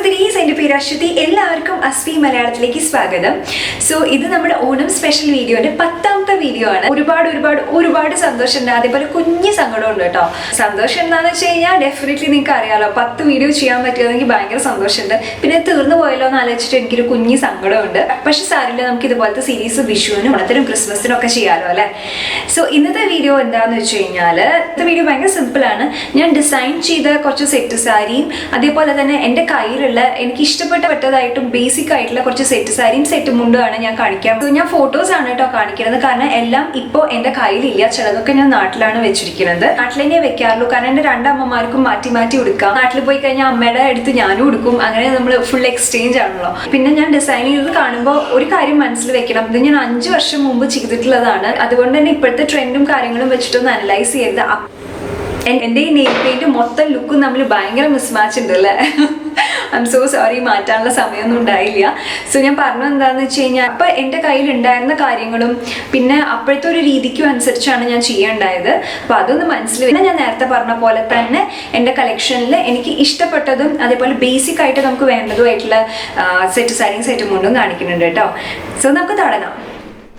സഹോദരീസ്, എൻ്റെ പേര് അശ്വതി. എല്ലാവർക്കും അസ്വി മലയാളത്തിലേക്ക് സ്വാഗതം. സോ ഇത് നമ്മുടെ ഓണം സ്പെഷ്യൽ വീഡിയോന്റെ 10ാമത്തെ വീഡിയോ ആണ്. ഒരുപാട് സന്തോഷമുണ്ട്, അതേപോലെ കുഞ്ഞു സങ്കടമുണ്ട് കേട്ടോ. സന്തോഷം എന്താണെന്ന് വെച്ച് കഴിഞ്ഞാൽ ഡെഫിനറ്റ്ലി നിങ്ങൾക്ക് അറിയാലോ, 10 വീഡിയോ ചെയ്യാൻ പറ്റിയതെങ്കിൽ ഭയങ്കര സന്തോഷമുണ്ട്. പിന്നെ തീർന്നു പോയല്ലോ എന്ന് ആലോചിച്ചിട്ട് എനിക്കൊരു കുഞ്ഞു സങ്കടമുണ്ട്. പക്ഷെ സാരില്ല, നമുക്ക് ഇതുപോലത്തെ സീരീസ് വിഷുവിനും ഓണത്തിനും ക്രിസ്മസിനും ഒക്കെ ചെയ്യാലോ അല്ലേ. സോ ഇന്നത്തെ വീഡിയോ എന്താണെന്ന് വെച്ച് കഴിഞ്ഞാൽ ഇന്നത്തെ വീഡിയോ ഭയങ്കര സിമ്പിളാണ്. ഞാൻ ഡിസൈൻ ചെയ്ത കുറച്ച് സെറ്റ് സാരിയും അതേപോലെ തന്നെ എൻ്റെ കയ്യിലുള്ള എനിക്ക് ഇഷ്ടപ്പെട്ടതായിട്ടും ബേസിക് ആയിട്ടുള്ള കുറച്ച് സെറ്റ് സാരിയും സെറ്റ് മുണ്ടുമാണ് ഞാൻ കാണിക്കാം. ഞാൻ ഫോട്ടോസ് ആണ് കേട്ടോ കാണിക്കുന്നത്, കാരണം എല്ലാം ഇപ്പോൾ എൻ്റെ കയ്യിലില്ല. ചിലതൊക്കെ ഞാൻ നാട്ടിലാണ് വെച്ചിരിക്കുന്നത്. നാട്ടിൽ തന്നെ വെക്കാറുള്ളൂ, കാരണം എൻ്റെ 2 അമ്മമാർക്കും മാറ്റി മാറ്റി കൊടുക്കാം. നാട്ടിൽ പോയി കഴിഞ്ഞാൽ അമ്മയുടെ അടുത്ത് ഞാനും കൊടുക്കും. അങ്ങനെ നമ്മൾ ഫുൾ എക്സ്ചേഞ്ച് ആണല്ലോ. പിന്നെ ഞാൻ ഡിസൈൻ ചെയ്തത് കാണുമ്പോൾ ഒരു കാര്യം മനസ്സിൽ വെക്കണം, ഇത് ഞാൻ 5 വർഷം മുമ്പ് ചെയ്തിട്ടുള്ളതാണ്. അതുകൊണ്ട് തന്നെ ഇപ്പോഴത്തെ ട്രെൻഡും കാര്യങ്ങളും വെച്ചിട്ടൊന്ന് അനലൈസ് ചെയ്ത് എൻ്റെ ഈ നെയിൽ പെയിന്റ് മൊത്തം ലുക്കും തമ്മിൽ ഭയങ്കര മിസ്മാച്ച് ഉണ്ട് അല്ലേ. ഐ എം സോ സോറി, മാറ്റാനുള്ള സമയമൊന്നും ഉണ്ടായില്ല. സോ ഞാൻ പറഞ്ഞത് എന്താണെന്ന് വെച്ച് കഴിഞ്ഞാൽ അപ്പം എൻ്റെ കയ്യിൽ ഉണ്ടായിരുന്ന കാര്യങ്ങളും പിന്നെ അപ്പോഴത്തെ ഒരു രീതിക്കും അനുസരിച്ചാണ് ഞാൻ ചെയ്യേണ്ടായത്. അപ്പോൾ അതൊന്ന് മനസ്സിൽ പിന്നെ ഞാൻ നേരത്തെ പറഞ്ഞ പോലെ തന്നെ എൻ്റെ കളക്ഷനിൽ എനിക്ക് ഇഷ്ടപ്പെട്ടതും അതേപോലെ ബേസിക് ആയിട്ട് നമുക്ക് വേണ്ടതുമായിട്ടുള്ള സെറ്റ് സാരിയും സെറ്റ് മുണ്ടും കാണിക്കുന്നുണ്ട് കേട്ടോ. സോ നമുക്ക് തുടങ്ങാം.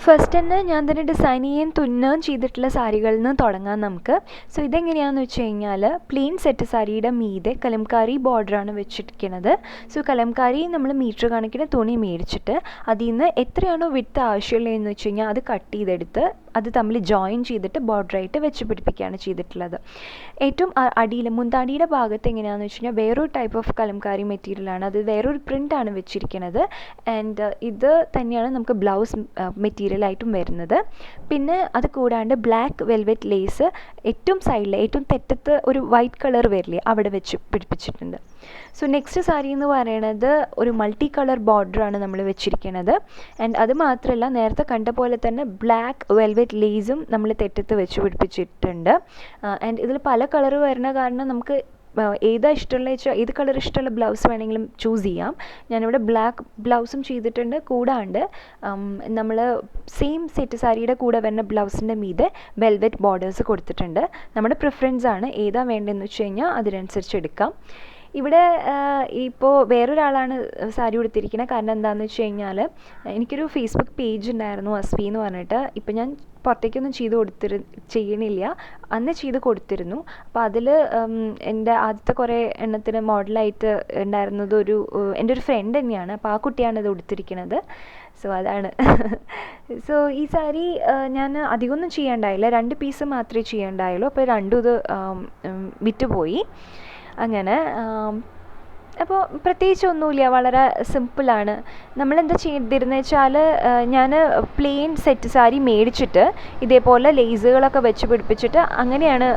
ഫസ്റ്റ് തന്നെ ഞാൻ തന്നെ ഡിസൈൻ ചെയ്യാൻ തുന്നുകയും ചെയ്തിട്ടുള്ള സാരികളിൽ നിന്ന് തുടങ്ങാം നമുക്ക്. സോ ഇതെങ്ങനെയാണെന്ന് വെച്ച് കഴിഞ്ഞാൽ പ്ലെയിൻ സെറ്റ് സാരിയുടെ മീതെ കലംകാരി ബോർഡറാണ് വെച്ചിരിക്കുന്നത്. സോ കലംകാരി നമ്മൾ മീറ്റർ കണക്കിന് തുണി മേടിച്ചിട്ട് അതിൽ നിന്ന് എത്രയാണോ വിഡ്ത്ത് ആവശ്യമുള്ളതെന്ന് വെച്ച് കഴിഞ്ഞാൽ അത് കട്ട് ചെയ്തെടുത്ത് അത് തമ്മിൽ ജോയിൻ ചെയ്തിട്ട് ബോർഡറായിട്ട് വെച്ച് പിടിപ്പിക്കുകയാണ് ചെയ്തിട്ടുള്ളത്. ഏറ്റവും അടിയിൽ മുന്താടിയുടെ ഭാഗത്ത് എങ്ങനെയാണെന്ന് വെച്ച് കഴിഞ്ഞാൽ വേറൊരു ടൈപ്പ് ഓഫ് കലംകാരി മെറ്റീരിയലാണ്, അത് വേറൊരു പ്രിൻ്റാണ് വെച്ചിരിക്കുന്നത്. ആൻഡ് ഇത് തന്നെയാണ് നമുക്ക് ബ്ലൗസ് മെറ്റീരിയലായിട്ടും വരുന്നത്. പിന്നെ അത് കൂടാണ്ട് ബ്ലാക്ക് വെൽവെറ്റ് ലേസ് ഏറ്റവും സൈഡിൽ ഏറ്റവും തെറ്റത്ത് ഒരു വൈറ്റ് കളർ വരില്ലേ അവിടെ വെച്ച് പിടിപ്പിച്ചിട്ടുണ്ട്. സോ നെക്സ്റ്റ് സാരി എന്ന് പറയുന്നത് ഒരു മൾട്ടി കളർ ബോർഡറാണ് നമ്മൾ വെച്ചിരിക്കുന്നത്. ആൻഡ് അത് മാത്രമല്ല നേരത്തെ കണ്ട പോലെ തന്നെ ബ്ലാക്ക് വെൽവെറ്റ് ലേസും നമ്മൾ തെറ്റത്ത് വെച്ച് പിടിപ്പിച്ചിട്ടുണ്ട്. ആൻഡ് ഇതിൽ പല കളർ വരുന്ന കാരണം നമുക്ക് ഏതാ ഇഷ്ടമുള്ള വെച്ചാൽ ഏത് കളർ ഇഷ്ടമുള്ള ബ്ലൗസ് വേണമെങ്കിലും ചൂസ് ചെയ്യാം. ഞാനിവിടെ ബ്ലാക്ക് ബ്ലൗസും ചെയ്തിട്ടുണ്ട്. കൂടാണ്ട് നമ്മൾ സെയിം സെറ്റ് സാരിയുടെ കൂടെ വരുന്ന ബ്ലൗസിൻ്റെ മീതെ വെൽവെറ്റ് ബോർഡേഴ്സ് കൊടുത്തിട്ടുണ്ട്. നമ്മുടെ പ്രിഫറൻസ് ആണ്, ഏതാ വേണ്ടതെന്ന് വെച്ച് കഴിഞ്ഞാൽ അതിനനുസരിച്ച് എടുക്കാം. ഇവിടെ ഇപ്പോൾ വേറൊരാളാണ് സാരി ഉടുത്തിരിക്കുന്നത്. കാരണം എന്താണെന്ന് വെച്ച് കഴിഞ്ഞാൽ എനിക്കൊരു ഫേസ്ബുക്ക് പേജ് ഉണ്ടായിരുന്നു അസ്വി എന്ന് പറഞ്ഞിട്ട്. ഇപ്പം ഞാൻ പുറത്തേക്കൊന്നും ചെയ്യണില്ല, അന്ന് ചെയ്ത് കൊടുത്തിരുന്നു. അപ്പോൾ അതിൽ എൻ്റെ ആദ്യത്തെ കുറേ എണ്ണത്തിന് മോഡലായിട്ട് ഉണ്ടായിരുന്നത് എൻ്റെ ഒരു ഫ്രണ്ട് തന്നെയാണ്. അപ്പോൾ ആ കുട്ടിയാണ് ഇത് ഉടുത്തിരിക്കുന്നത്. സോ അതാണ്. സോ ഈ സാരി ഞാൻ അധികമൊന്നും ചെയ്യേണ്ടായില്ല, 2 പീസ് മാത്രമേ ചെയ്യേണ്ടായുള്ളൂ. അപ്പോൾ രണ്ടും ഇത് വിറ്റുപോയി. അങ്ങനെ അപ്പോൾ പ്രത്യേകിച്ചൊന്നുമില്ല, വളരെ സിമ്പിളാണ്. നമ്മളെന്താ ചെയ്തിരുന്നത് വെച്ചാൽ ഞാൻ പ്ലെയിൻ സെറ്റ് സാരി മേടിച്ചിട്ട് ഇതേപോലെ ലേസുകളൊക്കെ വെച്ച് പിടിപ്പിച്ചിട്ട് അങ്ങനെയാണ്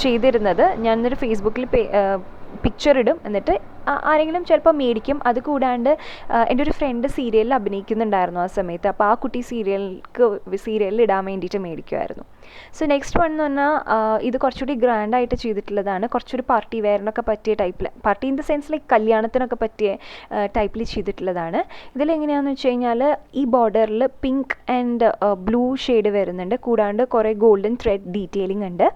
ചെയ്തിരുന്നത്. ഞാനൊരു ഫേസ്ബുക്കിൽ പിക്ചർ ഇടും, എന്നിട്ട് ആരെങ്കിലും ചിലപ്പോൾ മേടിക്കും. അത് കൂടാണ്ട് എൻ്റെ ഒരു ഫ്രണ്ട് സീരിയലിൽ അഭിനയിക്കുന്നുണ്ടായിരുന്നു ആ സമയത്ത്. അപ്പോൾ ആ കുട്ടി സീരിയലിൽ ഇടാൻ വേണ്ടിയിട്ട് മേടിക്കുമായിരുന്നു. സോ നെക്സ്റ്റ് വൺ എന്ന് പറഞ്ഞാൽ ഇത് കുറച്ചുകൂടി ഗ്രാൻഡായിട്ട് ചെയ്തിട്ടുള്ളതാണ്. കുറച്ചൊരു പാർട്ടി വെയറിനൊക്കെ പറ്റിയ ടൈപ്പിൽ, party in the sense like കല്യാണത്തിനൊക്കെ പറ്റിയ ടൈപ്പിൽ ചെയ്തിട്ടുള്ളതാണ്. ഇതിലെങ്ങനെയാണെന്ന് വെച്ച് കഴിഞ്ഞാൽ ഈ ബോർഡറിൽ പിങ്ക് ആൻഡ് ബ്ലൂ ഷെയ്ഡ് വരുന്നുണ്ട്. കൂടാണ്ട് കുറേ ഗോൾഡൻ ത്രെഡ് ഡീറ്റെയിലിംഗ് ഉണ്ട്.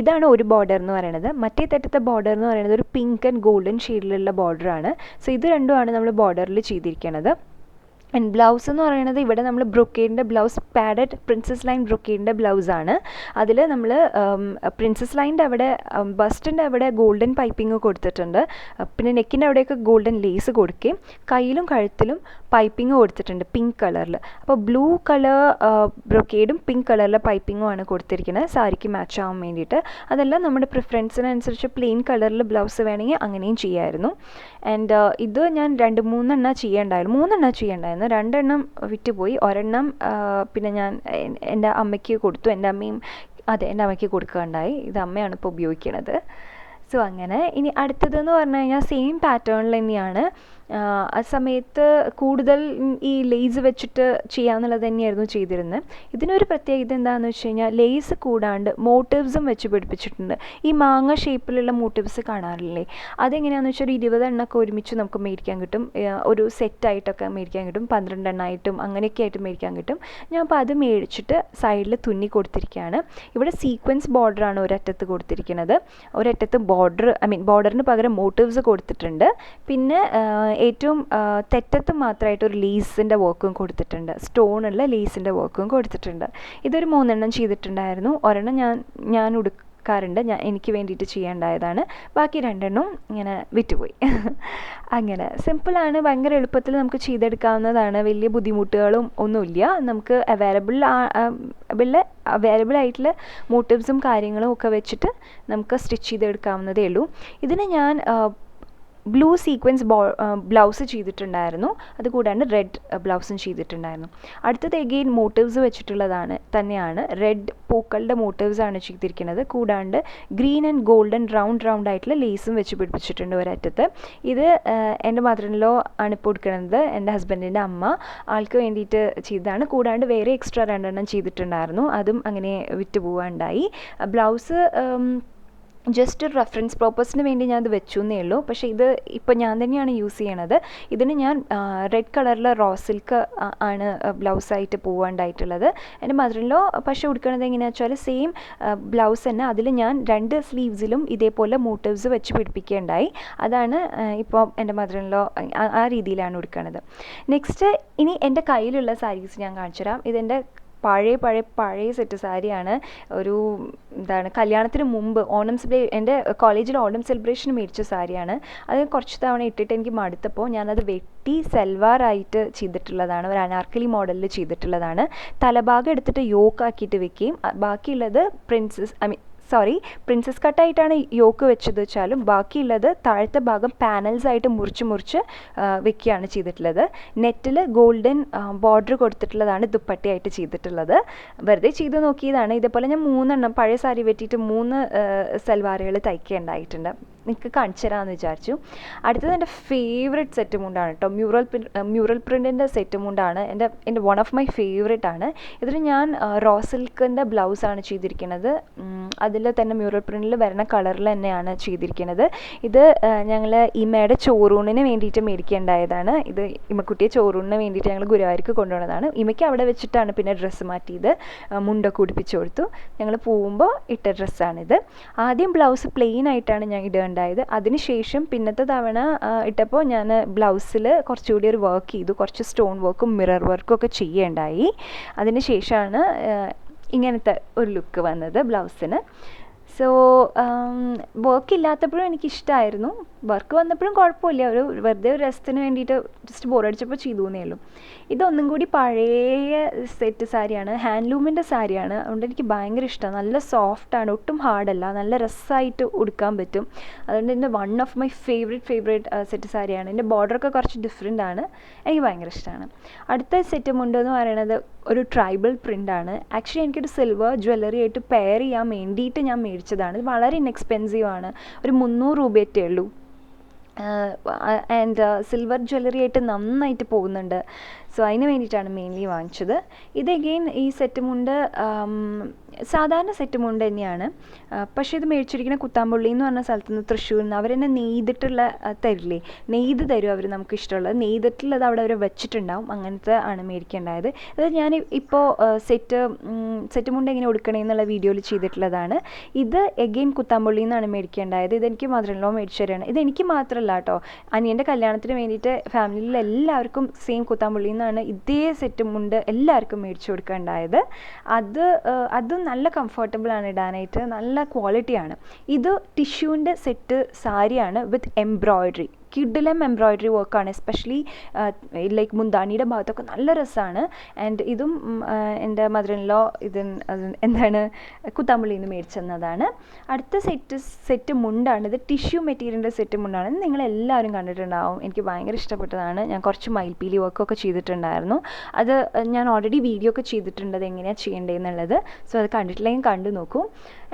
ഇതാണ് ഒരു ബോർഡർ എന്ന് പറയുന്നത്. മറ്റേ തെറ്റത്തെ ബോർഡർ എന്ന് പറയുന്നത് ഒരു പിങ്ക് ആൻഡ് ഗോൾഡൻ ഷെയ്ഡിലുള്ള ബോർഡറാണ്. സോ ഇത് രണ്ടുമാണ് നമ്മൾ ബോർഡറിൽ ചെയ്തിരിക്കുന്നത്. ആൻഡ് ബ്ലൗസ് എന്ന് പറയുന്നത് ഇവിടെ നമ്മൾ ബ്രൊക്കേഡിൻ്റെ ബ്ലൗസ്, പാഡഡ് പ്രിൻസസ് ലൈൻ ബ്രൊക്കേഡിൻ്റെ ബ്ലൗസാണ്. അതിൽ നമ്മൾ പ്രിൻസസ് ലൈൻ്റെ അവിടെ ബസ്റ്റിൻ്റെ അവിടെ ഗോൾഡൻ പൈപ്പിംഗ് കൊടുത്തിട്ടുണ്ട്. പിന്നെ നെക്കിൻ്റെ അവിടെയൊക്കെ ഗോൾഡൻ ലേസ് കൊടുക്കുകയും കയ്യിലും കഴുത്തിലും പൈപ്പിംഗ് കൊടുത്തിട്ടുണ്ട് പിങ്ക് കളറിൽ. അപ്പോൾ ബ്ലൂ കളർ ബ്രൊക്കേഡും പിങ്ക് കളറിലെ പൈപ്പിങ്ങും ആണ് കൊടുത്തിരിക്കുന്നത് സാരിക്ക് മാച്ച് ആവാൻ വേണ്ടിയിട്ട്. അതെല്ലാം നമ്മുടെ പ്രിഫറൻസിനനുസരിച്ച് പ്ലെയിൻ കളറിൽ ബ്ലൗസ് വേണമെങ്കിൽ അങ്ങനെയും ചെയ്യാമായിരുന്നു. ആൻഡ് ഇത് ഞാൻ 3 എണ്ണം ചെയ്യേണ്ടായിരുന്നു. 2 എണ്ണം വിറ്റുപോയി. ഒരെണ്ണം പിന്നെ ഞാൻ എൻ്റെ അമ്മയ്ക്ക് കൊടുത്തു. എൻ്റെ അമ്മയ്ക്ക് കൊടുക്കുകയുണ്ടായി. ഇത് അമ്മയാണ് ഇപ്പോൾ ഉപയോഗിക്കുന്നത്. സോ അങ്ങനെ ഇനി അടുത്തതെന്ന് പറഞ്ഞു കഴിഞ്ഞാൽ സെയിം പാറ്റേണിൽ തന്നെയാണ്. ആ സമയത്ത് കൂടുതൽ ഈ ലേസ് വെച്ചിട്ട് ചെയ്യാമെന്നുള്ളത് തന്നെയായിരുന്നു ചെയ്തിരുന്നത്. ഇതിനൊരു പ്രത്യേകത എന്താണെന്ന് വെച്ച് കഴിഞ്ഞാൽ ലേസ് കൂടാണ്ട് മോട്ടീവ്സും വെച്ച് പിടിപ്പിച്ചിട്ടുണ്ട്. ഈ മാങ്ങ ഷേപ്പിലുള്ള മോട്ടീവ്സ് കാണാറില്ലേ, അതെങ്ങനെയാണെന്ന് വെച്ചാൽ ഒരു 20 എണ്ണമൊക്കെ ഒരുമിച്ച് നമുക്ക് മേടിക്കാൻ കിട്ടും. ഒരു സെറ്റായിട്ടൊക്കെ മേടിക്കാൻ കിട്ടും, 12 എണ്ണമായിട്ടും അങ്ങനെയൊക്കെ ആയിട്ട് മേടിക്കാൻ കിട്ടും. ഞാൻ അപ്പോൾ അത് മേടിച്ചിട്ട് സൈഡിൽ തുന്നി കൊടുത്തിരിക്കുകയാണ്. ഇവിടെ സീക്വൻസ് ബോർഡറാണ് ഒരറ്റത്ത് കൊടുത്തിരിക്കുന്നത്. ഒരറ്റത്ത് ബോർഡറിന് പകരം മോട്ടീവ്സ് കൊടുത്തിട്ടുണ്ട്. പിന്നെ ഏറ്റവും തെറ്റത്ത് മാത്രമായിട്ട് ഒരു ലേസിൻ്റെ വർക്കും കൊടുത്തിട്ടുണ്ട്, സ്റ്റോണുള്ള ലേസിൻ്റെ വർക്കും കൊടുത്തിട്ടുണ്ട്. ഇതൊരു 3 എണ്ണം ചെയ്തിട്ടുണ്ടായിരുന്നു. ഒരെണ്ണം ഞാൻ ഉടുക്കാറുണ്ട്, എനിക്ക് വേണ്ടിയിട്ട് ചെയ്യേണ്ടതാണ്. ബാക്കി 2 എണ്ണവും ഇങ്ങനെ വിറ്റുപോയി. അങ്ങനെ സിമ്പിളാണ്, ഭയങ്കര എളുപ്പത്തിൽ നമുക്ക് ചെയ്തെടുക്കാവുന്നതാണ്. വലിയ ബുദ്ധിമുട്ടുകളും ഒന്നുമില്ല. നമുക്ക് അവൈലബിൾ ആയിട്ടുള്ള മോട്ടീവ്സും കാര്യങ്ങളും ഒക്കെ വെച്ചിട്ട് നമുക്ക് സ്റ്റിച്ച് ചെയ്തെടുക്കാവുന്നതേ ഉള്ളൂ. ഇതിന് ഞാൻ ബ്ലൂ സീക്വൻസ് ബ്ലൗസ് ചെയ്തിട്ടുണ്ടായിരുന്നു, അതുകൂടാണ്ട് റെഡ് ബ്ലൗസും ചെയ്തിട്ടുണ്ടായിരുന്നു. അടുത്തത് എഗെയിൻ മോട്ടീവ്സ് തന്നെയാണ്. റെഡ് പൂക്കളുടെ മോട്ടീവ്സാണ് ചെയ്തിരിക്കുന്നത്. കൂടാണ്ട് ഗ്രീൻ ആൻഡ് ഗോൾഡൻ റൗണ്ട് ആയിട്ടുള്ള ലേസും വെച്ച് പിടിപ്പിച്ചിട്ടുണ്ട് ഒരറ്റത്ത്. ഇത് എൻ്റെ മദർ-ഇൻ-ലോ ആണ് ഇപ്പോൾ കൊടുക്കുന്നത്, എൻ്റെ ഹസ്ബൻഡിൻ്റെ അമ്മ, ആൾക്ക് വേണ്ടിയിട്ട് ചെയ്തതാണ്. കൂടാണ്ട് വേറെ എക്സ്ട്രാ 2 എണ്ണം ചെയ്തിട്ടുണ്ടായിരുന്നു, അതും അങ്ങനെ വിറ്റ് പോവാണ്ടായി. ബ്ലൗസ് ജസ്റ്റ് ഒരു റെഫറൻസ് പർപ്പസിന് വേണ്ടി ഞാനത് വെച്ചു എന്നേ ഉള്ളൂ. പക്ഷേ ഇത് ഇപ്പോൾ ഞാൻ തന്നെയാണ് യൂസ് ചെയ്യണത്. ഇതിന് ഞാൻ റെഡ് കളറിലെ റോ സിൽക്ക് ആണ് ബ്ലൗസായിട്ട് പോവാണ്ടായിട്ടുള്ളത്. എൻ്റെ മദർ-ഇൻ-ലോ പക്ഷേ ഉടുക്കണത് എങ്ങനെയാണെന്ന് വെച്ചാൽ സെയിം ബ്ലൗസ് തന്നെ, അതിൽ ഞാൻ 2 സ്ലീവ്സിലും ഇതേപോലെ മോട്ടീവ്സ് വെച്ച് പിടിപ്പിക്കുകയുണ്ടായി. അതാണ് ഇപ്പോൾ എൻ്റെ മദർ-ഇൻ-ലോ ആ രീതിയിലാണ് ഉടുക്കണത്. നെക്സ്റ്റ് ഇനി എൻ്റെ കയ്യിലുള്ള സാരീസ് ഞാൻ കാണിച്ചു തരാം. ഇതെൻ്റെ പഴയ സെറ്റ് സാരിയാണ്. കല്യാണത്തിന് മുമ്പ് എൻ്റെ കോളേജിൽ ഓണം സെലിബ്രേഷന് മേടിച്ച സാരിയാണ്. അത് കുറച്ച് തവണ ഇട്ടിട്ട് എനിക്ക് മടുത്തപ്പോൾ ഞാനത് വെട്ടി സൽവാറായിട്ട് ചെയ്തിട്ടുള്ളതാണ്, ഒരു അനാർക്കലി മോഡലിൽ ചെയ്തിട്ടുള്ളതാണ്. തലഭാഗം എടുത്തിട്ട് യോക്കാക്കിയിട്ട് വെക്കുകയും ബാക്കിയുള്ളത് പ്രിൻസസ് കട്ടായിട്ടാണ് യോക്ക് വെച്ചത് വെച്ചാലും ബാക്കിയുള്ളത് താഴത്തെ ഭാഗം പാനൽസ് ആയിട്ട് മുറിച്ച് വെക്കുകയാണ് ചെയ്തിട്ടുള്ളത്. നെറ്റിൽ ഗോൾഡൻ ബോർഡർ കൊടുത്തിട്ടുള്ളതാണ് ദുപ്പട്ടയായിട്ട് ചെയ്തിട്ടുള്ളത്. വെറുതെ ചെയ്ത് നോക്കിയതാണ്. ഇതേപോലെ ഞാൻ 3 എണ്ണം പഴയ സാരി വെട്ടിയിട്ട് 3 സൽവാറുകൾ തയ്ക്കുകയുണ്ടായിട്ടുണ്ട്. നിങ്ങൾക്ക് കാണിച്ചു തരാമെന്ന് വിചാരിച്ചു. അടുത്തത് എൻ്റെ ഫേവറേറ്റ് സെറ്റ് മുണ്ടാണ് കേട്ടോ. മ്യൂറൽ പ്രിൻറ്റിൻ്റെ സെറ്റ് മുണ്ടാണ് എൻ്റെ വൺ ഓഫ് മൈ ഫേവറേറ്റ് ആണ്. ഇതിൽ ഞാൻ റോ സിൽക്കിൻ്റെ ബ്ലൗസാണ് ചെയ്തിരിക്കുന്നത്. അതിൽ തന്നെ മ്യൂറൽ പ്രിൻറ്റിൽ വരുന്ന കളറിൽ തന്നെയാണ് ചെയ്തിരിക്കുന്നത്. ഇത് ഞങ്ങൾ ഇമ്മയുടെ ചോറൂണിന് വേണ്ടിയിട്ട് മേടിക്കേണ്ടായതാണ്. ഇത് ഇമ്മക്കുട്ടിയെ ചോറൂണിന് വേണ്ടിയിട്ട് ഞങ്ങൾ ഗുരുവായൂർക്ക് കൊണ്ടുപോകുന്നതാണ്. ഇമ്മയ്ക്ക് അവിടെ വെച്ചിട്ടാണ് പിന്നെ ഡ്രസ്സ് മാറ്റിയത്, മുണ്ടൊക്കെ ഉടുപ്പിച്ച് കൊടുത്തു. ഞങ്ങൾ പോകുമ്പോൾ ഇട്ട ഡ്രസ്സാണിത്. ആദ്യം ബ്ലൗസ് പ്ലെയിൻ ആയിട്ടാണ് ഞാൻ ഇടേണ്ടത്. അതിനുശേഷം പിന്നത്തെ തവണ ഇട്ടപ്പോൾ ഞാൻ ബ്ലൗസിൽ കുറച്ചുകൂടി ഒരു വർക്ക് ചെയ്തു, കുറച്ച് സ്റ്റോൺ വർക്കും മിറർ വർക്കും ഒക്കെ ചെയ്യേണ്ടായി. അതിന് ശേഷമാണ് ഇങ്ങനത്തെ ഒരു ലുക്ക് വന്നത് ബ്ലൗസിന്. സോ വർക്ക് ഇല്ലാത്തപ്പോഴും എനിക്കിഷ്ടമായിരുന്നു, വർക്ക് വന്നപ്പോഴും കുഴപ്പമില്ല. വെറുതെ ഒരു രസത്തിന് വേണ്ടിയിട്ട് ജസ്റ്റ് ബോറടിച്ചപ്പോൾ ചെയ്തു എന്നേ ഉള്ളൂ. ഇതൊന്നും കൂടി പഴയ സെറ്റ് സാരിയാണ്, ഹാൻഡ്ലൂമിൻ്റെ സാരിയാണ്. അതുകൊണ്ട് എനിക്ക് ഭയങ്കര ഇഷ്ടമാണ്. നല്ല സോഫ്റ്റാണ്, ഒട്ടും ഹാർഡല്ല, നല്ല രസമായിട്ട് ഉടുക്കാൻ പറ്റും. അതുകൊണ്ട് എൻ്റെ one of my favourite set സാരിയാണ്. എൻ്റെ ബോർഡറൊക്കെ കുറച്ച് ഡിഫറെൻ്റ് ആണ്, എനിക്ക് ഭയങ്കര ഇഷ്ടമാണ്. അടുത്ത സെറ്റ് മുണ്ട് എന്ന് പറയുന്നത് ഒരു ട്രൈബൽ പ്രിൻ്റാണ്. ആക്ച്വലി എനിക്കൊരു സിൽവർ ജ്വല്ലറി ആയിട്ട് പെയർ ചെയ്യാൻ വേണ്ടിയിട്ട് ഞാൻ മേടിച്ചതാണ്. ഇത് വളരെ ഇൻഎക്സ്പെൻസീവ് ആണ്, ഒരു 300 രൂപയൊക്കെ ഉള്ളൂ. ആൻഡ് സിൽവർ ജ്വല്ലറി ആയിട്ട് നന്നായിട്ട് പോകുന്നുണ്ട്. സോ അതിന് വേണ്ടിയിട്ടാണ് മെയിൻലി വാങ്ങിച്ചത്. ഇത് അഗെയിൻ ഈ സെറ്റ് മുണ്ട് സാധാരണ സെറ്റ് മുണ്ട് തന്നെയാണ്. പക്ഷേ ഇത് മേടിച്ചിരിക്കുന്ന കുത്താമ്പുള്ളി എന്ന് പറഞ്ഞ സ്ഥലത്ത് നിന്ന്, തൃശ്ശൂരിൽ നിന്ന് അവരെന്നെ നെയ്തിട്ടുള്ള തരില്ലേ, നെയ്ത് തരും അവർ, നമുക്ക് ഇഷ്ടമുള്ളത് നെയ്തിട്ടുള്ളത് അവിടെ അവർ വെച്ചിട്ടുണ്ടാവും. അങ്ങനത്തെ ആണ് മേടിക്കേണ്ടായത്. ഇത് ഞാൻ ഇപ്പോൾ സെറ്റ് മുണ്ട് എങ്ങനെ ഉടുക്കണേ എന്നുള്ള വീഡിയോയിൽ ചെയ്തിട്ടുള്ളതാണ്. ഇത് അഗെയിൻ കുത്താമ്പുള്ളിയിൽ നിന്നാണ് മേടിക്കേണ്ടായത്. ഇതെനിക്ക് മദർ-ഇൻ-ലോ മേടിച്ചു തരികയാണ്. ഇതെനിക്ക് മാത്രമല്ല കേട്ടോ, അനിയൻ്റെ കല്യാണത്തിന് വേണ്ടിയിട്ട് ഫാമിലിയിൽ എല്ലാവർക്കും സെയിം കുത്താമ്പുള്ളിയിൽ നിന്നാണ് ഇതേ സെറ്റ് മുണ്ട് എല്ലാവർക്കും മേടിച്ചു കൊടുക്കേണ്ടായത്. അതും നല്ല കംഫർട്ടബിളാണ് ഇടാനായിട്ട്, നല്ല ക്വാളിറ്റിയാണ്. ഇത് ടിഷ്യൂവിൻ്റെ സെറ്റ് സാരിയാണ് വിത്ത് എംബ്രോയ്ഡറി, കിഡിലം എംബ്രോയ്ഡറി വർക്കാണ്. എസ്പെഷ്യലി ലൈക്ക് മുന്താണിയുടെ ഭാഗത്തൊക്കെ നല്ല രസമാണ്. ആൻഡ് ഇതും എൻ്റെ മദർ-ഇൻ-ലോ കുത്താമ്പുള്ളിയിൽ നിന്ന് മേടിച്ചെന്നതാണ്. അടുത്ത സെറ്റ് മുണ്ടാണ്. ഇത് ടിഷ്യൂ മെറ്റീരിയലിൻ്റെ സെറ്റ് മുണ്ടാണ്. നിങ്ങളെല്ലാവരും കണ്ടിട്ടുണ്ടാവും, എനിക്ക് ഭയങ്കര ഇഷ്ടപ്പെട്ടതാണ്. ഞാൻ കുറച്ച് മയിൽപ്പീലി വർക്കൊക്കെ ചെയ്തിട്ടുണ്ടായിരുന്നു. അത് ഞാൻ ഓൾറെഡി വീഡിയോ ഒക്കെ ചെയ്തിട്ടുണ്ട് അത് എങ്ങനെയാണ് ചെയ്യേണ്ടതെന്നുള്ളത്. സോ അത് കണ്ടിട്ടില്ലെങ്കിൽ കണ്ടു നോക്കൂ.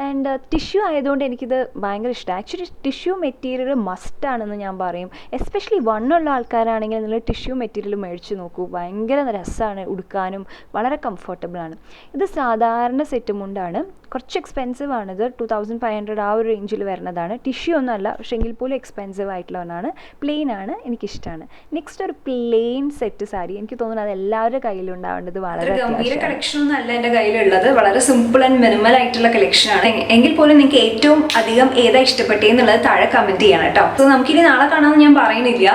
ആൻഡ് ടിഷ്യൂ ആയതുകൊണ്ട് എനിക്കിത് ഭയങ്കര ഇഷ്ടമാണ്. ആക്ച്വലി ടിഷ്യൂ മെറ്റീരിയൽ മസ്റ്റാണെന്ന് ഞാൻ പറയും. എസ്പെഷ്യലി വണ്ണുള്ള ആൾക്കാരാണെങ്കിൽ നിങ്ങൾ ടിഷ്യൂ മെറ്റീരിയൽ മേടിച്ച് നോക്കൂ, ഭയങ്കര രസമാണ്, ഉടുക്കാനും വളരെ കംഫർട്ടബിളാണ്. ഇത് സാധാരണ സെറ്റ് മുണ്ടാണ്, കുറച്ച് എക്സ്പെൻസീവ് ആണിത്, 2500 ആ ഒരു റേഞ്ചിൽ വരുന്നതാണ്. ടിഷ്യൂ ഒന്നും അല്ല, പക്ഷേ എങ്കിൽ പോലും എക്സ്പെൻസീവ് ആയിട്ടുള്ള ഒന്നാണ്. പ്ലെയിൻ ആണ്, എനിക്കിഷ്ടമാണ്. നെക്സ്റ്റ് ഒരു പ്ലെയിൻ സെറ്റ് സാരി, എനിക്ക് തോന്നുന്നു അത് എല്ലാവരുടെ കയ്യിലുണ്ടാവേണ്ടത് വളരെ ഗംഭീര കളക്ഷൻ ഒന്നും അല്ല എൻ്റെ കയ്യിലുള്ളത്, വളരെ സിമ്പിൾ ആൻഡ് മിനിമൽ ആയിട്ടുള്ള കളക്ഷൻ ആണ്. എങ്കിൽ പോലും നിങ്ങൾക്ക് ഏറ്റവും അധികം ഏതാ ഇഷ്ടപ്പെട്ടെന്നുള്ളത് താഴെ കമന്റ് ചെയ്യണം കേട്ടോ. സോ നമുക്കിനി നാളെ കാണാമെന്ന് ഞാൻ പറയുന്നില്ല,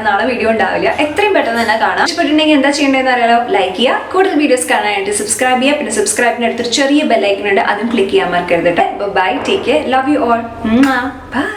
നാളെ വീഡിയോ ഉണ്ടാവില്ല, എത്രയും പെട്ടെന്ന് തന്നെ കാണാം. ഇഷ്ടപ്പെട്ടിട്ടുണ്ടെങ്കിൽ എന്താ ചെയ്യേണ്ടതെന്ന് അറിയാലോ, ലൈക്ക് ചെയ്യുക, കൂടുതൽ വീഡിയോസ് കാണാനായിട്ട് സബ്സ്ക്രൈബ് ചെയ്യുക, പിന്നെ സബ്സ്ക്രൈബിന് അടുത്തൊരു ചെറിയ ബെല്ലൈക്കൺ ഉണ്ട്, അതും ക്ലിക്ക് ചെയ്യാൻ മറക്കരുത് കേട്ടോ. Bye, take care, love you all, by.